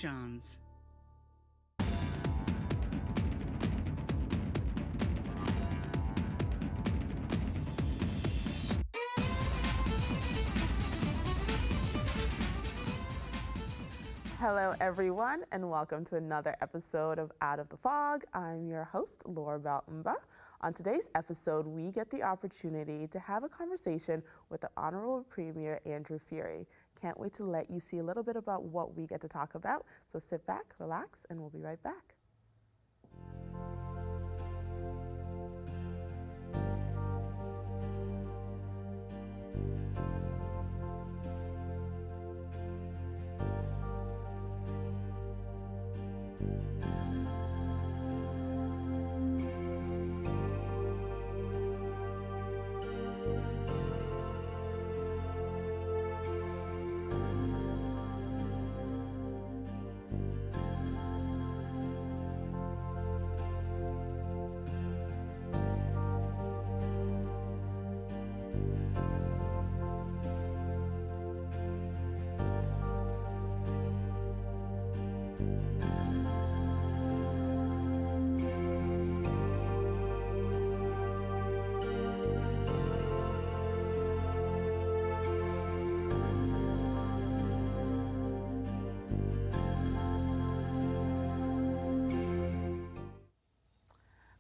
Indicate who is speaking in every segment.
Speaker 1: Johns.
Speaker 2: Hello, everyone, and welcome to another episode of Out of the Fog. I'm your host, Laurabel Mba. On today's episode, we get the opportunity to have a conversation with the Honorable Premier Andrew Furey. Can't wait to let you see a little bit about what we get to talk about. So sit back, relax, and we'll be right back.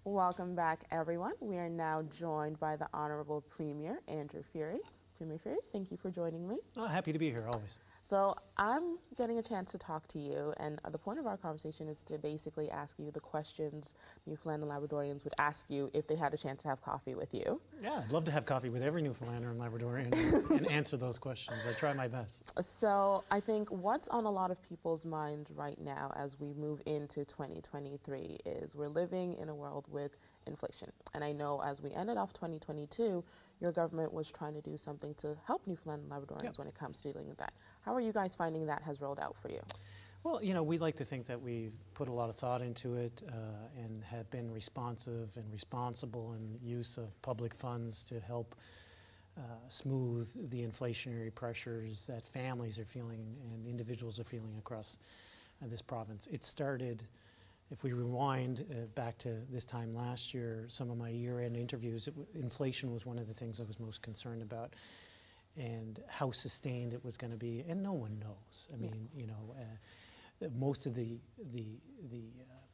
Speaker 2: Welcome back, everyone. We are now joined by the Honorable Premier Andrew Furey. Premier Furey, thank you for joining me.
Speaker 3: Oh, happy to be here, always.
Speaker 2: So I'm getting a chance to talk to you, and the point of our conversation is to basically ask you the questions Newfoundland and Labradorians would ask you if they had a chance to have coffee with you.
Speaker 3: Yeah, I'd love to have coffee with every Newfoundlander and Labradorian and answer those questions. I try my best.
Speaker 2: So I think what's on a lot of people's mind right now as we move into 2023 is we're living in a world with inflation. And I know as we ended off 2022, your government was trying to do something to help Newfoundland and Labradorians when it comes to dealing with that. How are you guys finding that has rolled out for you?
Speaker 3: Well, you know, we like to think that we've put a lot of thought into it and have been responsive and responsible in the use of public funds to help smooth the inflationary pressures that families are feeling and individuals are feeling across this province. It started, if we rewind back to this time last year, some of my year-end interviews, inflation was one of the things I was most concerned about, and how sustained it was going to be, and no one knows. I mean, you know, most of the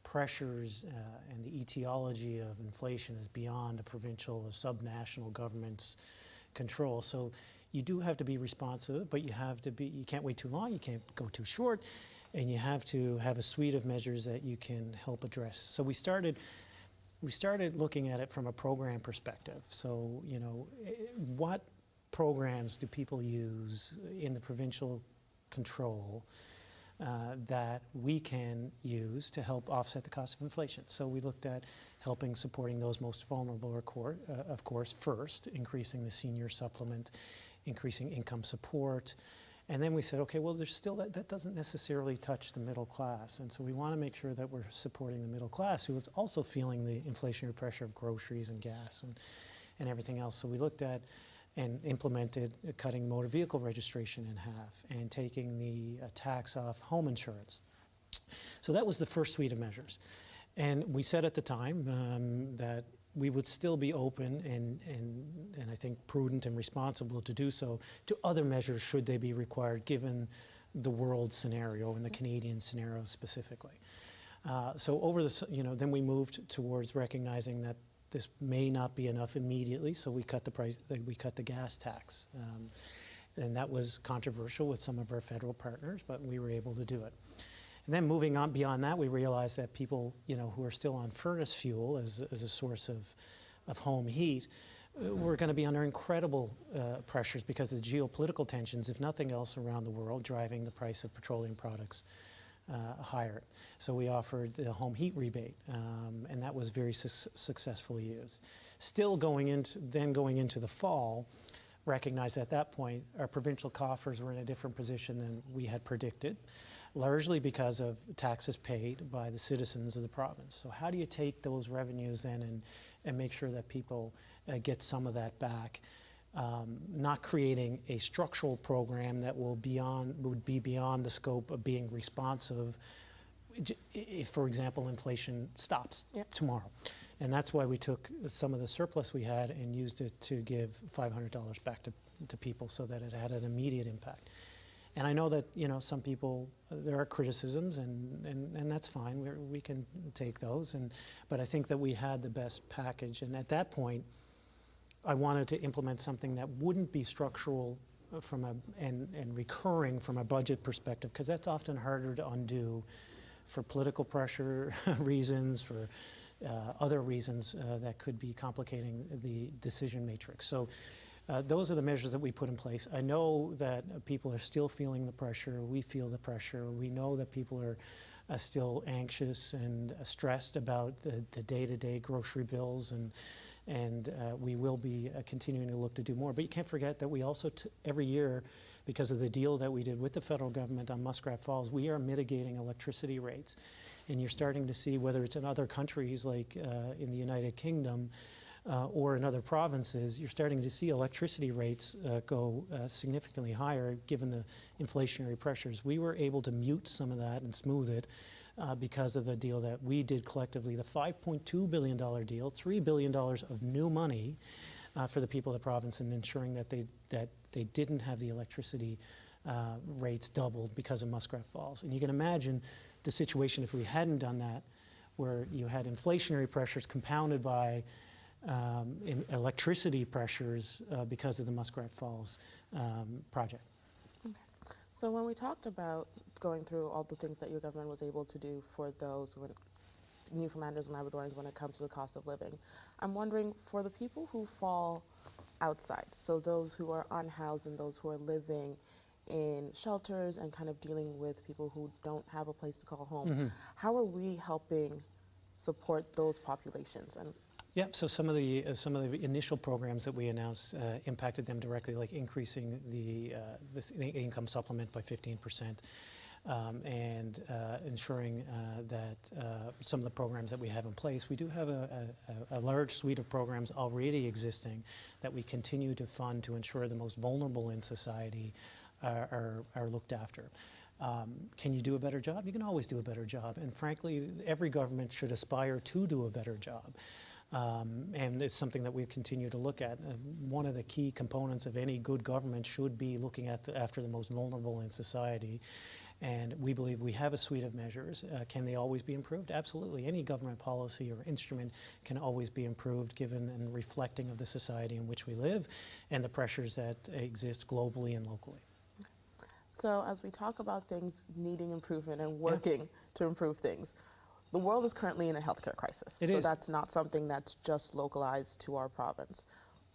Speaker 3: pressures and the etiology of inflation is beyond a provincial or subnational government's control. So you do have to be responsive, but you have to be, you can't wait too long, you can't go too short, and you have to have a suite of measures that you can help address. So we started looking at it from a program perspective. So, you know, what programs do people use in the provincial control that we can use to help offset the cost of inflation? So we looked at supporting those most vulnerable, of course, first, increasing the senior supplement, increasing income support. And then we said, okay, well, there's still that doesn't necessarily touch the middle class. And so we want to make sure that we're supporting the middle class, who is also feeling the inflationary pressure of groceries and gas and everything else. So we looked at and implemented cutting motor vehicle registration in half and taking the tax off home insurance. So that was the first suite of measures. And we said at the time that we would still be open and I think prudent and responsible to do so to other measures should they be required given the world scenario and the Canadian scenario specifically. So over the, you know, then we moved towards recognizing that this may not be enough immediately, so we cut the price, we cut the gas tax. And that was controversial with some of our federal partners, but we were able to do it. And then moving on beyond that, we realized that people, you know, who are still on furnace fuel as a source of home heat, were going to be under incredible pressures because of the geopolitical tensions, if nothing else, around the world, driving the price of petroleum products higher. So we offered the home heat rebate, and that was very successfully used. Still going into the fall, recognized at that point our provincial coffers were in a different position than we had predicted, largely because of taxes paid by the citizens of the province. So how do you take those revenues then and make sure that people get some of that back? not creating a structural program that would be beyond the scope of being responsive if, for example, inflation stops tomorrow. And that's why we took some of the surplus we had and used it to give $500 back to people so that it had an immediate impact. And I know that, you know, some people, there are criticisms, and that's fine. We can take those. But I think that we had the best package. And at that point, I wanted to implement something that wouldn't be structural and recurring from a budget perspective, because that's often harder to undo for political pressure reasons, for other reasons that could be complicating the decision matrix. So those are the measures that we put in place. I know that people are still feeling the pressure. We feel the pressure. We know that people are still anxious and stressed about the day-to-day grocery bills, and we will be continuing to look to do more. But you can't forget that we also, every year, because of the deal that we did with the federal government on Muskrat Falls, we are mitigating electricity rates. And you're starting to see, whether it's in other countries like in the United Kingdom or in other provinces, you're starting to see electricity rates go significantly higher given the inflationary pressures. We were able to mute some of that and smooth it because of the deal that we did collectively, the $5.2 billion deal, $3 billion of new money for the people of the province, and ensuring that they didn't have the electricity rates doubled because of Muskrat Falls. And you can imagine the situation if we hadn't done that, where you had inflationary pressures compounded by electricity pressures because of the Muskrat Falls project.
Speaker 2: Okay. So when we talked about going through all the things that your government was able to do for those Newfoundlanders and Labradorians when it comes to the cost of living, I'm wondering, for the people who fall outside, so those who are unhoused and those who are living in shelters and kind of dealing with people who don't have a place to call home, how are we helping support those populations? And
Speaker 3: yeah, so some of the initial programs that we announced impacted them directly, like increasing the income supplement by 15%, and ensuring that some of the programs that we have in place, we do have a large suite of programs already existing that we continue to fund to ensure the most vulnerable in society are looked after. Can you do a better job? You can always do a better job, and frankly, every government should aspire to do a better job. And it's something that we continue to look at. One of the key components of any good government should be looking after the most vulnerable in society. And we believe we have a suite of measures. Can they always be improved? Absolutely. Any government policy or instrument can always be improved, given and reflecting of the society in which we live and the pressures that exist globally and locally.
Speaker 2: so as we talk about things needing improvement and working to improve things, the world is currently in a healthcare crisis.
Speaker 3: It is.
Speaker 2: That's not something that's just localized to our province.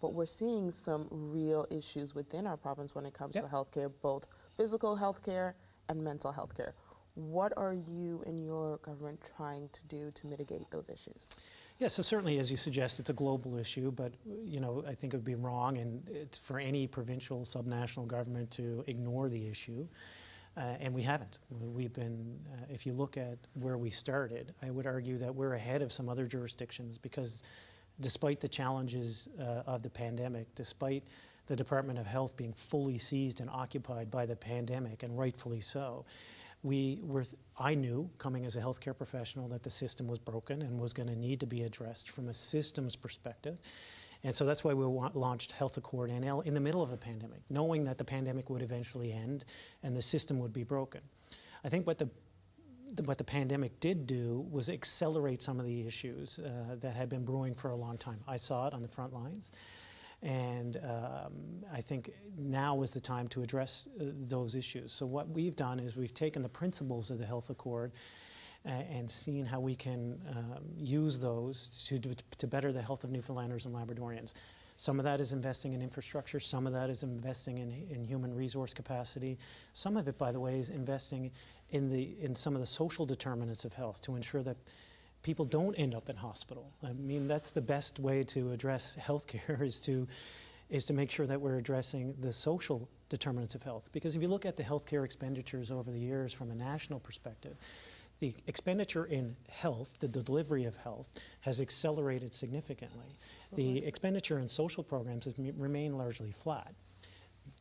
Speaker 2: But we're seeing some real issues within our province when it comes to healthcare, both physical healthcare and mental health care. What are you and your government trying to do to mitigate those issues?
Speaker 3: Yeah, so certainly, as you suggest, it's a global issue, but I think it would be wrong for any provincial, subnational government to ignore the issue, and we haven't. We've been, if you look at where we started, I would argue that we're ahead of some other jurisdictions, because despite the challenges of the pandemic, despite the Department of Health being fully seized and occupied by the pandemic, and rightfully so, I knew, coming as a healthcare professional, that the system was broken and was going to need to be addressed from a systems perspective. And so that's why we launched Health Accord NL in the middle of a pandemic, knowing that the pandemic would eventually end and the system would be broken. I think what the pandemic did do was accelerate some of the issues that had been brewing for a long time. I saw it on the front lines. And I think now is the time to address those issues. So what we've done is we've taken the principles of the Health Accord and seen how we can use those to better the health of Newfoundlanders and Labradorians. Some of that is investing in infrastructure. Some of that is investing in human resource capacity. Some of it, by the way, is investing in some of the social determinants of health to ensure that people don't end up in hospital. I mean, that's the best way to address healthcare is to make sure that we're addressing the social determinants of health. Because if you look at the healthcare expenditures over the years from a national perspective, the expenditure in health, the delivery of health, has accelerated significantly. The expenditure in social programs has remained largely flat.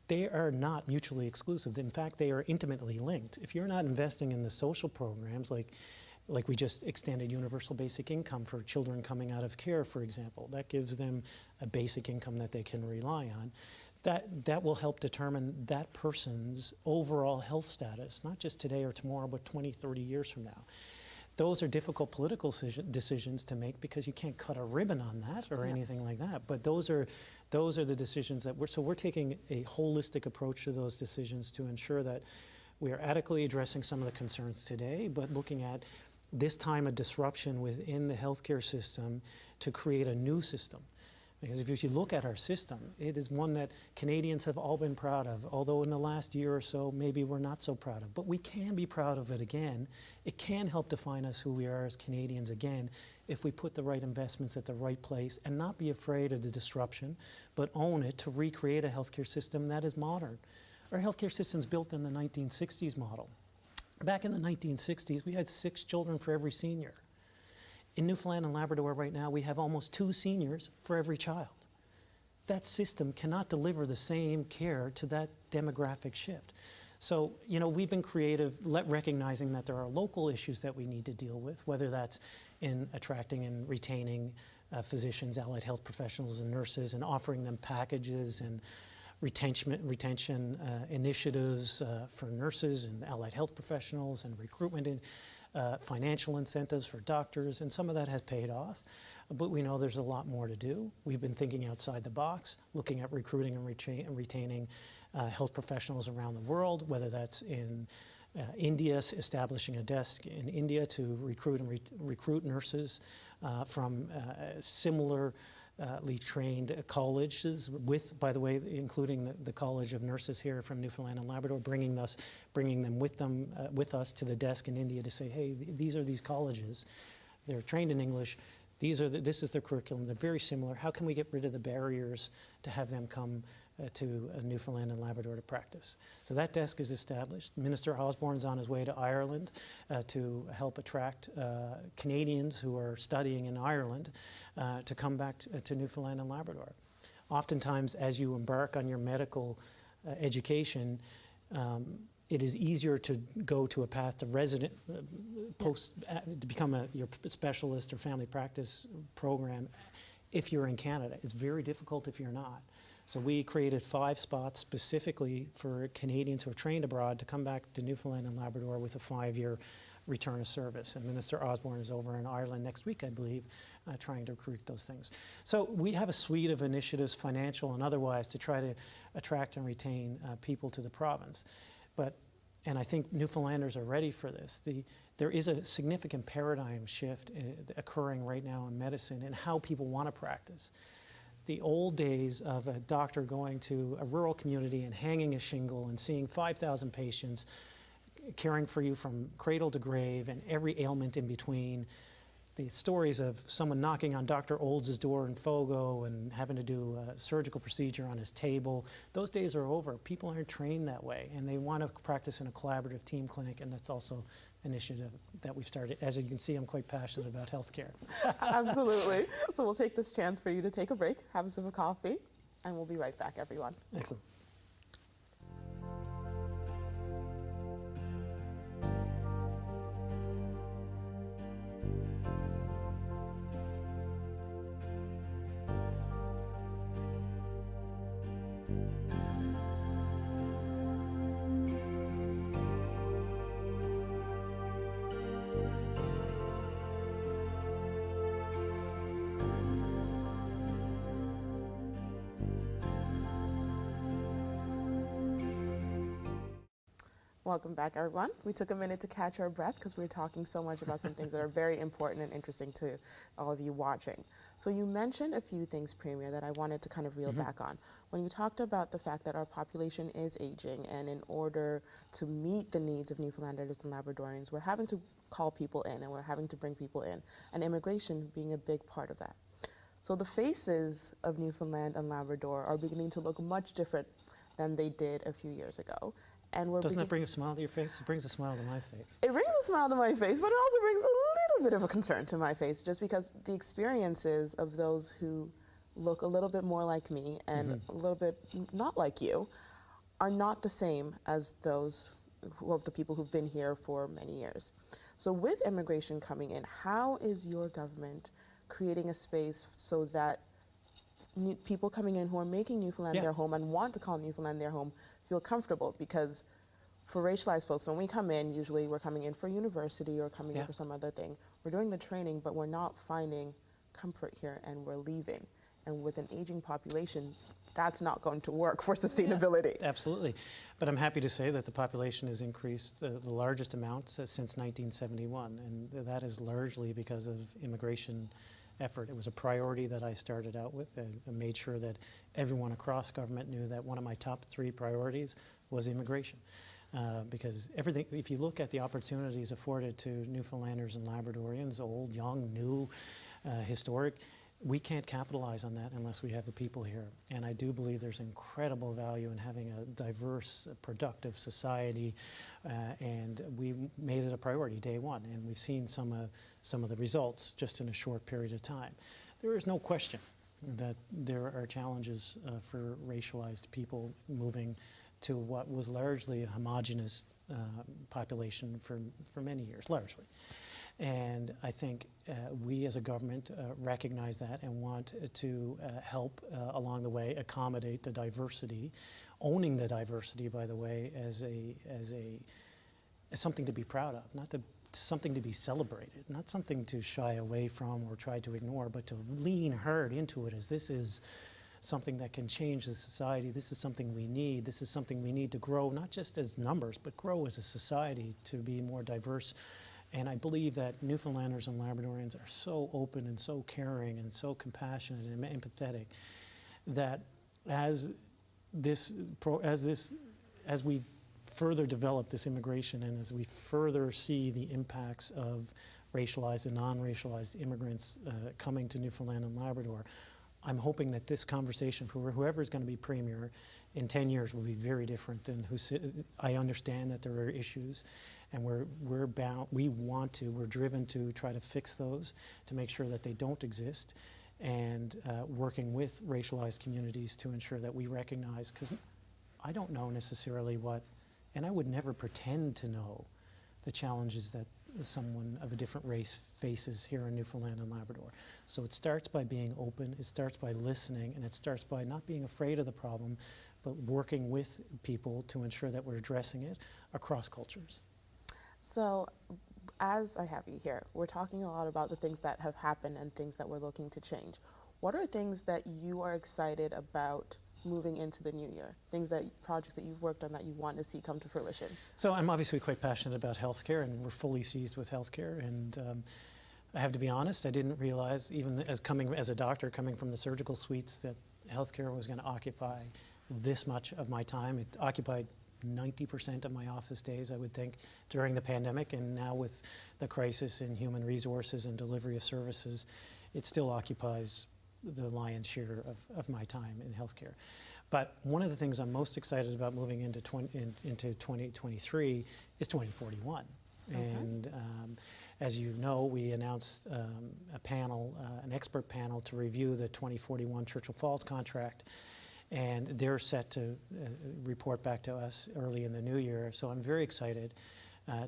Speaker 3: They are not mutually exclusive. In fact, they are intimately linked. If you're not investing in the social programs, like we just extended universal basic income for children coming out of care, for example, that gives them a basic income that they can rely on. That will help determine that person's overall health status, not just today or tomorrow, but 20, 30 years from now. Those are difficult political decisions to make because you can't cut a ribbon on that or anything like that. But those are the decisions that we're taking a holistic approach to those decisions to ensure that we are adequately addressing some of the concerns today, but looking at this time of disruption within the healthcare system to create a new system. Because if you look at our system, it is one that Canadians have all been proud of, although in the last year or so, maybe we're not so proud of. But we can be proud of it again. It can help define us who we are as Canadians again if we put the right investments at the right place and not be afraid of the disruption, but own it to recreate a healthcare system that is modern. Our healthcare system is built in the 1960s model. Back in the 1960s, we had 6 children for every senior. In Newfoundland and Labrador right now, we have almost 2 seniors for every child. That system cannot deliver the same care to that demographic shift. So, we've been creative, recognizing that there are local issues that we need to deal with, whether that's in attracting and retaining physicians, allied health professionals, and nurses, and offering them packages and retention initiatives for nurses and allied health professionals, and recruitment financial incentives for doctors, and some of that has paid off, but we know there's a lot more to do. We've been thinking outside the box, looking at recruiting and retaining health professionals around the world, whether that's in India, establishing a desk in India to recruit nurses from similarly trained colleges, by the way, including the College of Nurses here from Newfoundland and Labrador, bringing them with us to the desk in India to say, hey, these are these colleges. They're trained in English. This is their curriculum. They're very similar. How can we get rid of the barriers to have them come to Newfoundland and Labrador to practice? So that desk is established. Minister Osborne's on his way to Ireland to help attract Canadians who are studying in Ireland to come back to Newfoundland and Labrador. Oftentimes, as you embark on your medical education, it is easier to go to a path to resident to become your specialist or family practice program if you're in Canada. It's very difficult if you're not. So we created 5 spots specifically for Canadians who are trained abroad to come back to Newfoundland and Labrador with a 5-year return of service. And Minister Osborne is over in Ireland next week, I believe, trying to recruit those things. So we have a suite of initiatives, financial and otherwise, to try to attract and retain people to the province. And I think Newfoundlanders are ready for this. There is a significant paradigm shift occurring right now in medicine and how people want to practice. The old days of a doctor going to a rural community and hanging a shingle and seeing 5,000 patients, caring for you from cradle to grave and every ailment in between. The stories of someone knocking on Dr. Olds' door in Fogo and having to do a surgical procedure on his table, those days are over. People aren't trained that way, and they want to practice in a collaborative team clinic, and that's also an initiative that we've started. As you can see, I'm quite passionate about healthcare.
Speaker 2: Absolutely. So we'll take this chance for you to take a break, have a sip of coffee, and we'll be right back, everyone.
Speaker 3: Excellent.
Speaker 2: Welcome back, everyone. We took a minute to catch our breath because we were talking so much about some things that are very important and interesting to all of you watching. So you mentioned a few things, Premier, that I wanted to kind of reel back on. When you talked about the fact that our population is aging, and in order to meet the needs of Newfoundlanders and Labradorians, we're having to call people in and we're having to bring people in, and immigration being a big part of that. So the faces of Newfoundland and Labrador are beginning to look much different than they did a few years ago. And we're
Speaker 3: Doesn't that bring a smile to your face? It brings a smile to my face.
Speaker 2: It brings a smile to my face, but it also brings a little bit of a concern to my face, just because the experiences of those who look a little bit more like me and a little bit not like you are not the same as those of the people who've been here for many years. So with immigration coming in, how is your government creating a space so that people coming in who are making Newfoundland their home and want to call Newfoundland their home feel comfortable? Because for racialized folks, when we come in, usually we're coming in for university or coming in for some other thing. We're doing the training, but we're not finding comfort here and we're leaving. And with an aging population, that's not going to work for sustainability.
Speaker 3: Yeah, absolutely. But I'm happy to say that the population has increased the largest amount since 1971, and that is largely because of immigration effort. It was a priority that I started out with. I made sure that everyone across government knew that one of my top 3 priorities was immigration. Because everything, if you look at the opportunities afforded to Newfoundlanders and Labradorians, old, young, new, historic, we can't capitalize on that unless we have the people here. And I do believe there's incredible value in having a diverse, productive society, and we made it a priority day one, and we've seen some of the results just in a short period of time. There is no question that there are challenges for racialized people moving to what was largely a homogenous population for many years, largely. And I think we as a government recognize that and want to help along the way accommodate the diversity, owning the diversity, by the way, as something to be proud of, not something to be celebrated, not something to shy away from or try to ignore, but to lean hard into it as this is something that can change the society. This is something we need. This is something we need to grow, not just as numbers, but grow as a society to be more diverse. And I believe that Newfoundlanders and Labradorians are so open and so caring and so compassionate and empathetic that as we further develop this immigration and as we further see the impacts of racialized and non-racialized immigrants coming to Newfoundland and Labrador, I'm hoping that this conversation for whoever is going to be Premier in 10 years will be very different than I understand that there are issues, and we're driven to try to fix those, to make sure that they don't exist, and working with racialized communities to ensure that we recognize, because I don't know necessarily and I would never pretend to know the challenges that someone of a different race faces here in Newfoundland and Labrador. So it starts by being open, it starts by listening, and it starts by not being afraid of the problem, but working with people to ensure that we're addressing it across cultures.
Speaker 2: So as I have you here, we're talking a lot about the things that have happened and things that we're looking to change. What are things that you are excited about moving into the new year? Projects that you've worked on that you want to see come to fruition?
Speaker 3: So I'm obviously quite passionate about healthcare, and we're fully seized with healthcare. And I have to be honest, I didn't realize, even as a doctor coming from the surgical suites, that healthcare was going to occupy this much of my time. It occupied 90% of my office days, I would think, during the pandemic, and now with the crisis in human resources and delivery of services, it still occupies the lion's share of my time in healthcare. But one of the things I'm most excited about moving into 2023 is 2041. Okay. And as you know, we announced a panel, an expert panel, to review the 2041 Churchill Falls contract. And they're set to report back to us early in the new year. So I'm very excited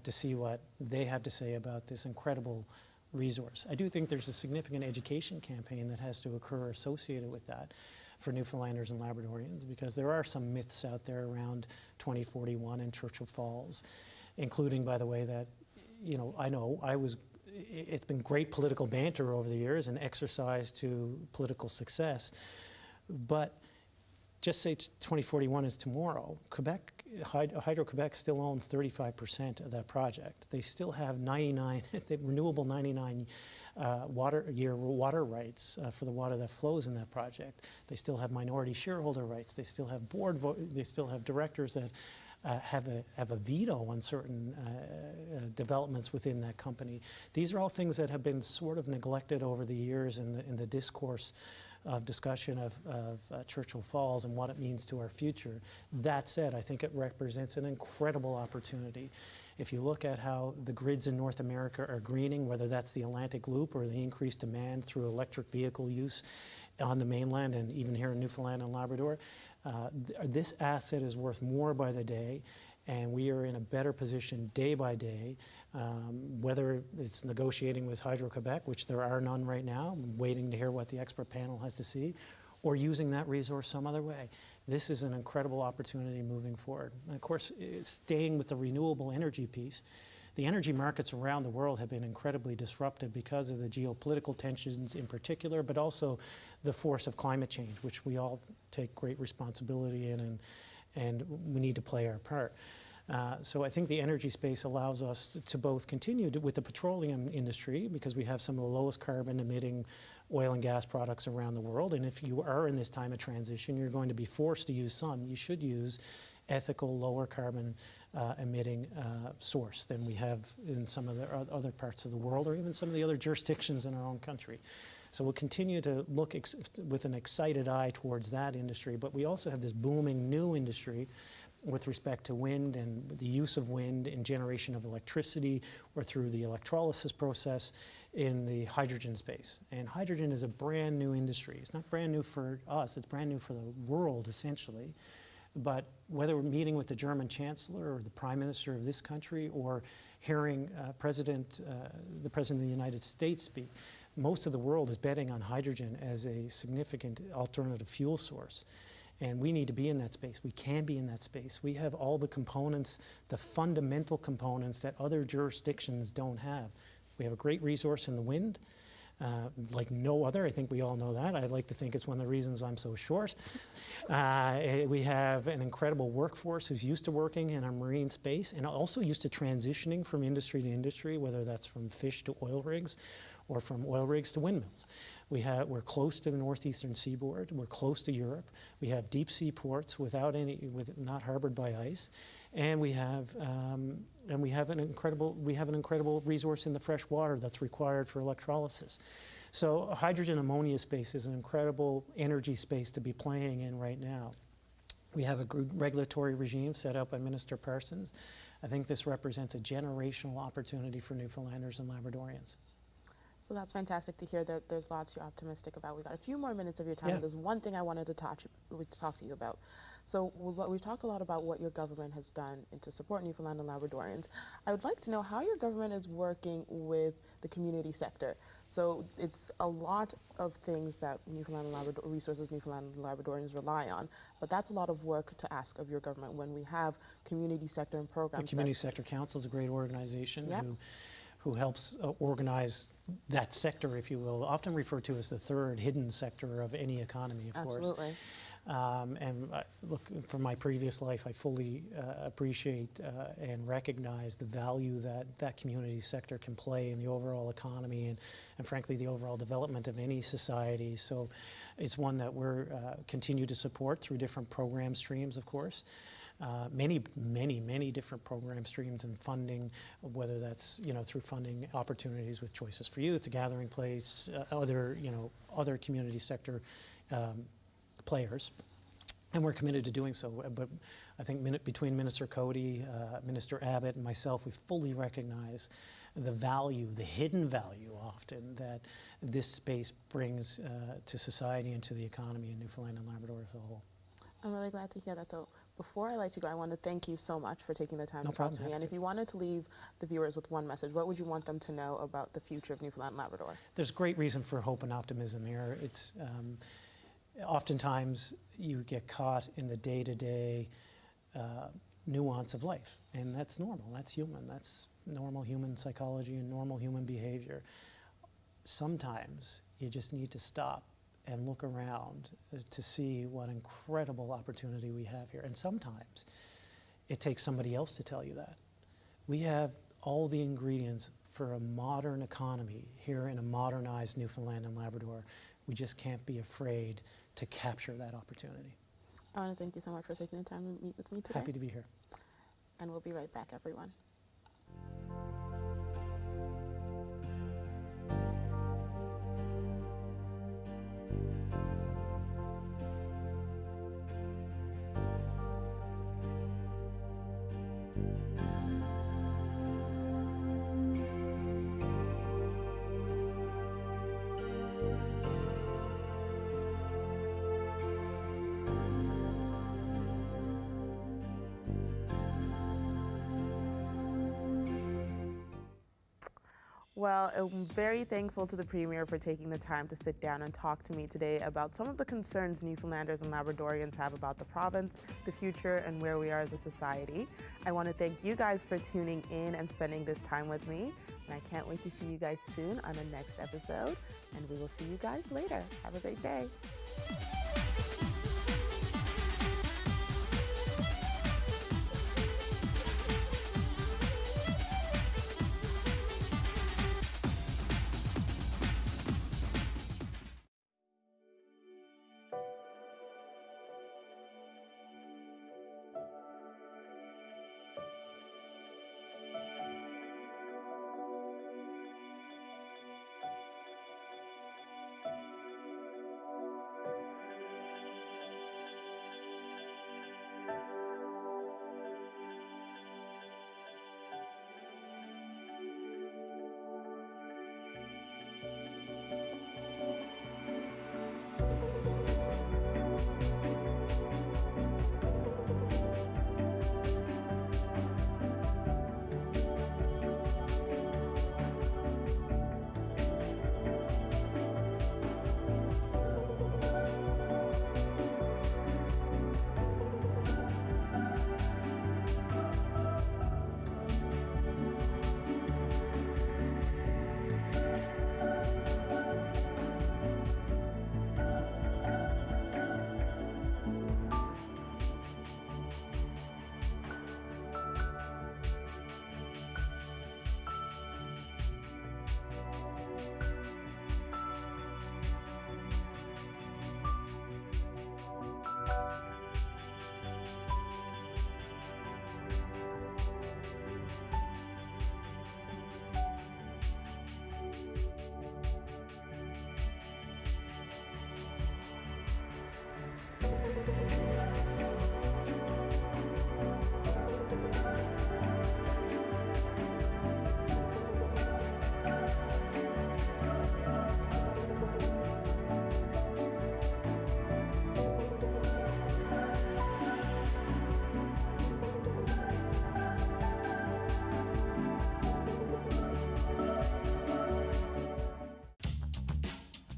Speaker 3: to see what they have to say about this incredible resource. I do think there's a significant education campaign that has to occur associated with that for Newfoundlanders and Labradorians, because there are some myths out there around 2041 and Churchill Falls, including, by the way, that, it's been great political banter over the years and exercise to political success, but just say 2041 is tomorrow. Hydro-Quebec still owns 35% of that project. They still have renewable 99 water rights for the water that flows in that project. They still have minority shareholder rights. They still have they still have directors that have a veto on certain developments within that company. These are all things that have been sort of neglected over the years in the discourse of discussion of Churchill Falls and what it means to our future. That said, I think it represents an incredible opportunity. If you look at how the grids in North America are greening, whether that's the Atlantic Loop or the increased demand through electric vehicle use on the mainland and even here in Newfoundland and Labrador, this asset is worth more by the day, and we are in a better position day by day, whether it's negotiating with Hydro-Quebec, which there are none right now, waiting to hear what the expert panel has to see, or using that resource some other way. This is an incredible opportunity moving forward. And of course, staying with the renewable energy piece, the energy markets around the world have been incredibly disrupted because of the geopolitical tensions in particular, but also the force of climate change, which we all take great responsibility in, and we need to play our part. So I think the energy space allows us to both continue with the petroleum industry, because we have some of the lowest carbon emitting oil and gas products around the world. And if you are in this time of transition, you're going to be forced to use some. You should use ethical, lower carbon emitting source than we have in some of the other parts of the world, or even some of the other jurisdictions in our own country. So we'll continue to look with an excited eye towards that industry, but we also have this booming new industry with respect to wind and the use of wind in generation of electricity or through the electrolysis process in the hydrogen space. And hydrogen is a brand new industry. It's not brand new for us, it's brand new for the world essentially. But whether we're meeting with the German Chancellor or the Prime Minister of this country, or hearing the President of the United States speak, most of the world is betting on hydrogen as a significant alternative fuel source. And we need to be in that space. We can be in that space. We have all the components, the fundamental components that other jurisdictions don't have. We have a great resource in the wind, like no other. I think we all know that. I'd like to think it's one of the reasons I'm so short. We have an incredible workforce who's used to working in a marine space and also used to transitioning from industry to industry, whether that's from fish to oil rigs or from oil rigs to windmills. We're close to the northeastern seaboard. We're close to Europe. We have deep sea ports not harbored by ice, and we have an incredible resource in the fresh water that's required for electrolysis. So hydrogen ammonia space is an incredible energy space to be playing in right now. We have a regulatory regime set up by Minister Parsons. I think this represents a generational opportunity for Newfoundlanders and Labradorians.
Speaker 2: So that's fantastic to hear that there's lots you're optimistic about. We've got a few more minutes of your time.
Speaker 3: Yeah.
Speaker 2: There's one thing I wanted to talk to you about. So we've talked a lot about what your government has done to support Newfoundland and Labradorians. I would like to know how your government is working with the community sector. So it's a lot of things that Newfoundland and Labrador, resources Newfoundland and Labradorians rely on, but that's a lot of work to ask of your government when we have community sector and programs.
Speaker 3: The Community Sector Council is a great organization.
Speaker 2: Yep.
Speaker 3: who helps organize that sector, if you will, often referred to as the third hidden sector of any economy, of course.
Speaker 2: Absolutely.
Speaker 3: And look, from my previous life, I fully appreciate and recognize the value that community sector can play in the overall economy and frankly, the overall development of any society. So it's one that we're continue to support through different program streams, of course. Many different program streams and funding, whether that's through funding opportunities with Choices for Youth, the Gathering Place, other community sector players, and we're committed to doing so. But I think between Minister Cody, Minister Abbott, and myself, we fully recognize the value, the hidden value often that this space brings to society and to the economy in Newfoundland and Labrador as a whole.
Speaker 2: I'm really glad to hear that. So before I let you go, I want to thank you so much for taking the time
Speaker 3: No
Speaker 2: to talk to
Speaker 3: problem,
Speaker 2: me. And if you wanted to leave the viewers with one message, what would you want them to know about the future of Newfoundland and Labrador?
Speaker 3: There's great reason for hope and optimism here. It's oftentimes you get caught in the day-to-day nuance of life, and that's normal, that's human, that's normal human psychology and normal human behavior. Sometimes you just need to stop and look around to see what incredible opportunity we have here. And sometimes it takes somebody else to tell you that. We have all the ingredients for a modern economy here in a modernized Newfoundland and Labrador. We just can't be afraid to capture that opportunity.
Speaker 2: I want to thank you so much for taking the time to meet with me today.
Speaker 3: Happy to be here.
Speaker 2: And we'll be right back, everyone. Well, I'm very thankful to the Premier for taking the time to sit down and talk to me today about some of the concerns Newfoundlanders and Labradorians have about the province, the future, and where we are as a society. I want to thank you guys for tuning in and spending this time with me. And I can't wait to see you guys soon on the next episode. And we will see you guys later. Have a great day.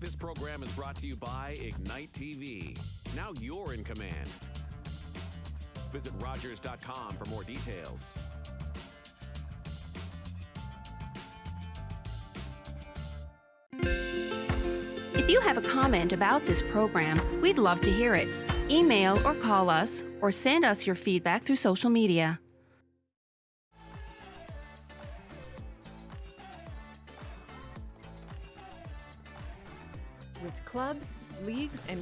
Speaker 1: This program is brought to you by Ignite TV. Now you're in command. Visit Rogers.com for more details.
Speaker 4: If you have a comment about this program, we'd love to hear it. Email or call us, or send us your feedback through social media.
Speaker 5: With clubs, leagues, and